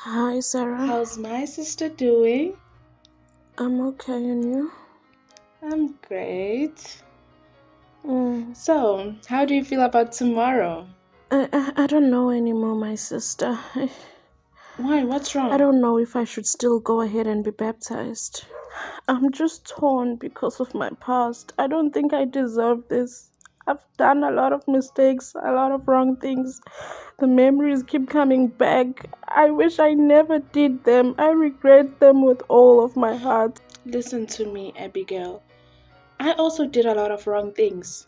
Hi, Sarah. How's my sister doing? I'm okay, and you? I'm great. Mm. So, how do you feel about tomorrow? I don't know anymore, my sister. Why? What's I wrong? don't know if I should still go ahead and be baptized. I'm just torn because of my past. I don't think I deserve this. I've done a lot of mistakes, a lot of wrong things. The memories keep coming back. I wish I never did them. I regret them with all of my heart. Listen to me, Abigail. I also did a lot of wrong things.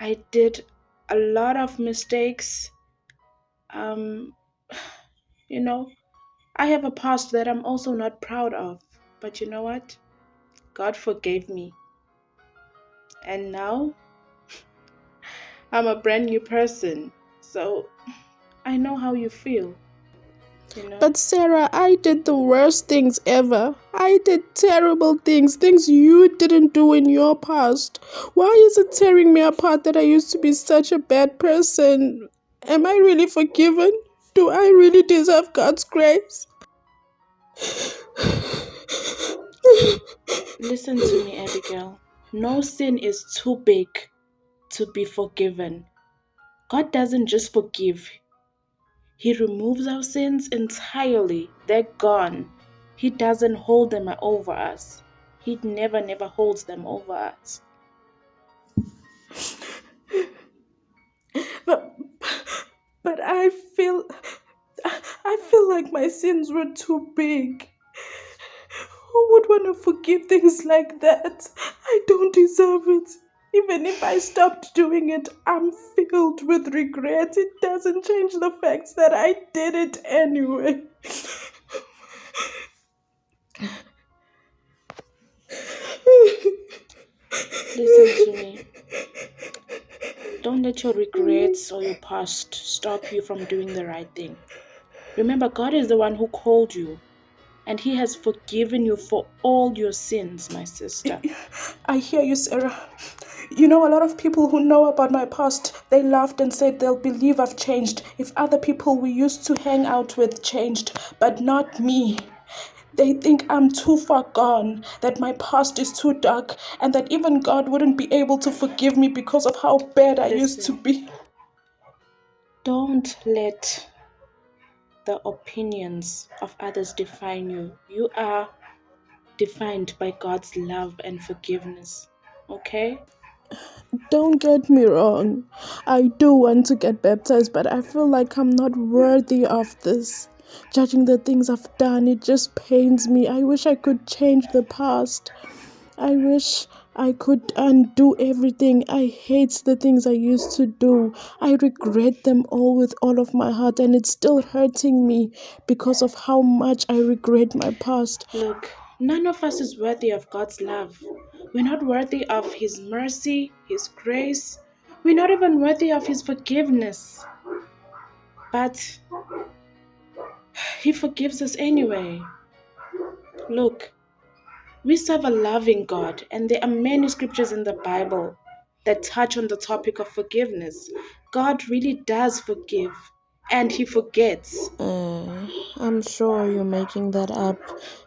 I did a lot of mistakes. Um, you know, I have a past that I'm also not proud of. But you know what? God forgave me. And now I'm a brand new person. So, I know how you feel, you know? But Sarah, I did the worst things ever. I did terrible things you didn't do in your past. Why is it tearing me apart that I used to be such a bad person? Am I really forgiven? Do I really deserve God's grace? Listen to me, Abigail. No sin is too big to be forgiven. God doesn't just forgive, He removes our sins entirely. They're gone. He doesn't hold them over us. He never holds them over us. But, but I feel like my sins were too big. Who would want to forgive things like that? I don't deserve it. Even if I stopped doing it, I'm filled with regret. It doesn't change the facts that I did it anyway. Listen to me. Don't let your regrets or your past stop you from doing the right thing. Remember, God is the one who called you, and He has forgiven you for all your sins, my sister. I hear you, Sarah. You know, a lot of people who know about my past, they laughed and said they'll believe I've changed if other people we used to hang out with changed, but not me. They think I'm too far gone, that my past is too dark, and that even God wouldn't be able to forgive me because of how bad I used to Listen, be. don't let the opinions of others define you. You are defined by God's love and forgiveness. Okay? Don't get me wrong. I do want to get baptized, but I feel like I'm not worthy of this. Judging the things I've done, it just pains me. I wish I could change the past. I wish I could undo everything. I hate the things I used to do. I regret them all with all of my heart, and it's still hurting me because of how much I regret my past. Look, none of us is worthy of God's love. We're not worthy of His mercy, His grace. We're not even worthy of His forgiveness. But He forgives us anyway. Look, we serve a loving God, and there are many scriptures in the Bible that touch on the topic of forgiveness. God really does forgive, and He forgets. I'm sure you're making that up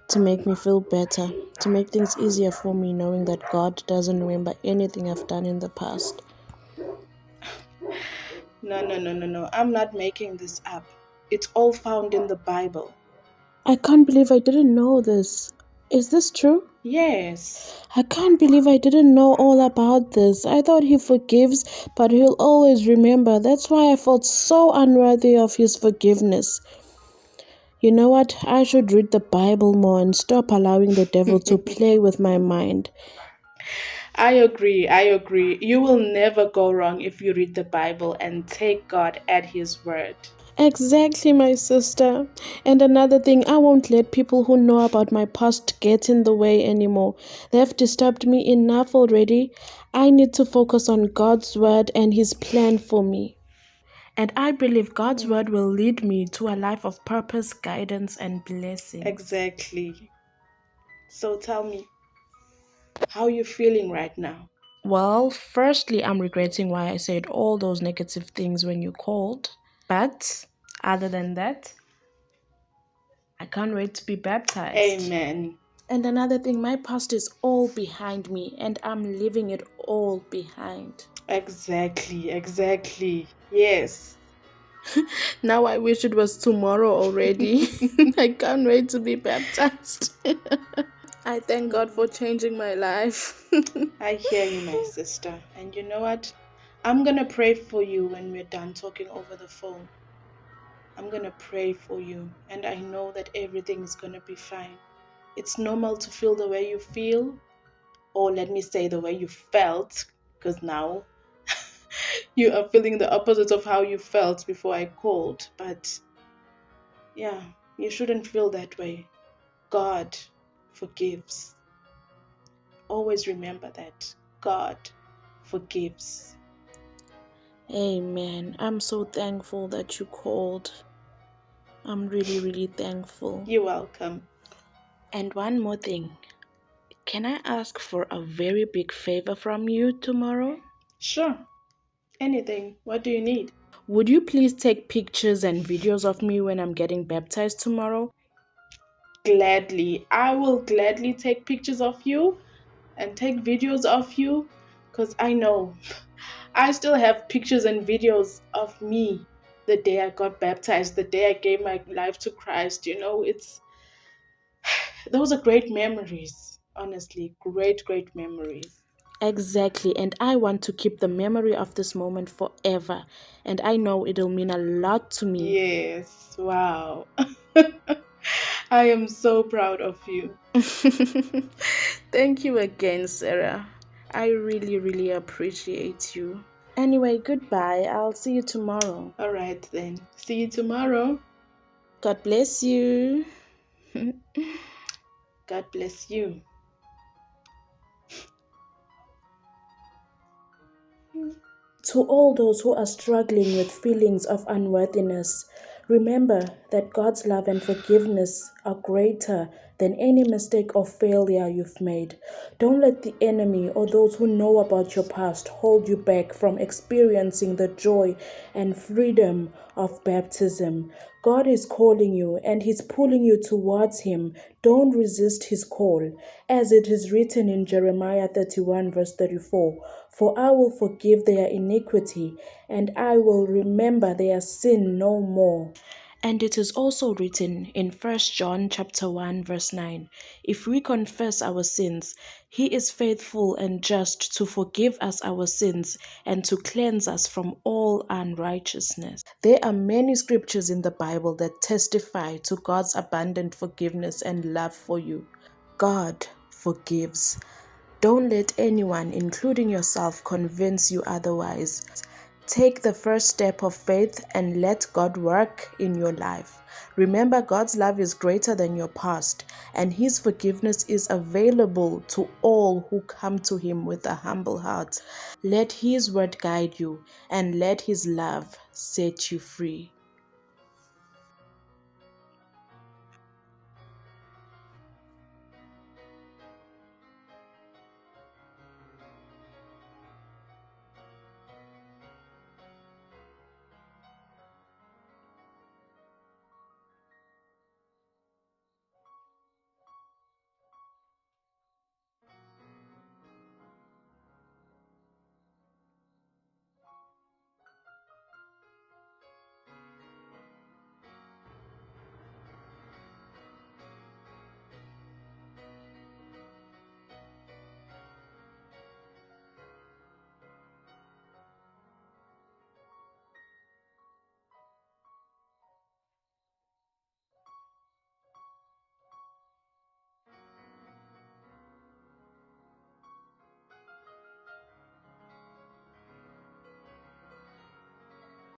to make me feel better, to make things easier for me, knowing that God doesn't remember anything I've done in the past. No. I'm not making this up. It's all found in the Bible. I can't believe I didn't know this. Is this true? Yes. I can't believe I didn't know all about this. I thought he forgives, but he'll always remember. That's why I felt so unworthy of his forgiveness. You know what? I should read the Bible more and stop allowing the devil to play with my mind. I agree. You will never go wrong if you read the Bible and take God at His word. Exactly, my sister. And another thing, I won't let people who know about my past get in the way anymore. They've disturbed me enough already. I need to focus on God's word and His plan for me. And I believe God's word will lead me to a life of purpose, guidance, and blessings. Exactly. So tell me, how you feeling right now? Well, firstly, I'm regretting why I said all those negative things when you called. But other than that, I can't wait to be baptized. Amen. And another thing, my past is all behind me and I'm leaving it all behind. Exactly. Yes. Now I wish it was tomorrow already. I can't wait to be baptized. I thank God for changing my life. I hear you, my sister. And you know what? I'm going to pray for you when we're done talking over the phone. I'm going to pray for you. And I know that everything is going to be fine. It's normal to feel the way you feel, or let me say the way you felt, because now you are feeling the opposite of how you felt before I called. But yeah, you shouldn't feel that way. God forgives. Always remember that. God forgives. Amen. I'm so thankful that you called. I'm really, really thankful. You're welcome. And one more thing. Can I ask for a very big favor from you tomorrow? Sure. Anything. What do you need? Would you please take pictures and videos of me when I'm getting baptized tomorrow? Gladly. I will gladly take pictures of you and take videos of you, because I know I still have pictures and videos of me the day I got baptized, the day I gave my life to Christ. Those are great memories. Honestly, great memories. Exactly, and I want to keep the memory of this moment forever, and I know it'll mean a lot to me. Yes, wow. I am so proud of you. Thank you again, Sarah. I really, really appreciate you. Anyway, goodbye. I'll see you tomorrow. All right, then. See you tomorrow. God bless you. God bless you. To all those who are struggling with feelings of unworthiness, remember that God's love and forgiveness are greater than any mistake or failure you've made. Don't let the enemy or those who know about your past hold you back from experiencing the joy and freedom of baptism. God is calling you and He's pulling you towards Him. Don't resist His call, as it is written in Jeremiah 31, verse 34. For I will forgive their iniquity, and I will remember their sin no more. And it is also written in 1 John chapter 1 verse 9, if we confess our sins, he is faithful and just to forgive us our sins and to cleanse us from all unrighteousness. There are many scriptures in the Bible that testify to God's abundant forgiveness and love for you. God forgives. Don't let anyone, including yourself, convince you otherwise. Take the first step of faith and let God work in your life. Remember, God's love is greater than your past, and His forgiveness is available to all who come to Him with a humble heart. Let His word guide you, and let His love set you free.